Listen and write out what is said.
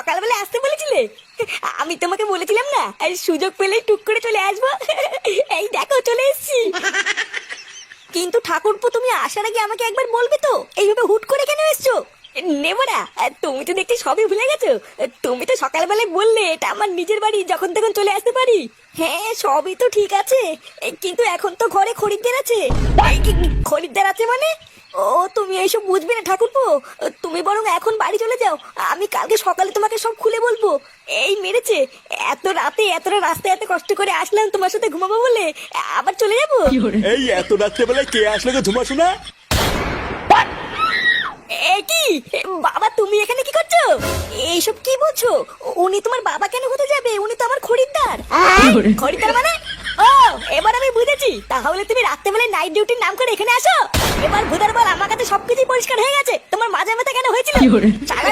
সকালবেলা আসতে বলেছিলে? আমি তোমাকে বলেছিলাম না আর সুযোগ পেলেই টুক করে চলে আসবো। এই দেখো চলে এসেছি। কিন্তু ঠাকুরপো, তুমি আসার আগে আমাকে একবার বলবে তো, এইভাবে হুট করে কেন এসছো? নেবো না, তুমি তো দেখতে সবই ভুলে গেছো। তুমি তো সকালবেলায় বললে এটা আমার নিজের বাড়ি, যখন তখন চলে আসতে পারি। হ্যাঁ সবই তো ঠিক আছে, কিন্তু এখন তো ঘরে খরিদ্দার আছে। খরিদ্দার আছে মানে? ও তুমি এইসব বুঝবে না ঠাকুরপো, তুমি বরং এখন বাড়ি চলে যাও, আমি কালকে সকালে তোমাকে সব খুলে বলবো। এই মেরেছে, এত রাতে এতটা রাস্তায় এত কষ্ট করে আসলাম তোমার সাথে ঘুমাবো বলে, আবার চলে যাবো? এই এত রাত্রেবেলায় কে আসলো গো ঝুমা শোনা? এ কি বাবা, তুমি এখানে কি করছো? এইসব কি বলছো? উনি তোমার বাবা কেন হতে যাবে? উনি তো আমার খরিদ্দার। খরিদ্দার মানে? ও, এবার আমি বুঝেছি, তাহলে তুমি রাত্রেবেলায় নাইট ডিউটির নাম করে এখানে আসো। এবার ভুদার বল, আমার কাছে সবকিছু পরিষ্কার হয়ে গেছে। তোমার মাঝে মাথা কেন হয়েছিল? সারা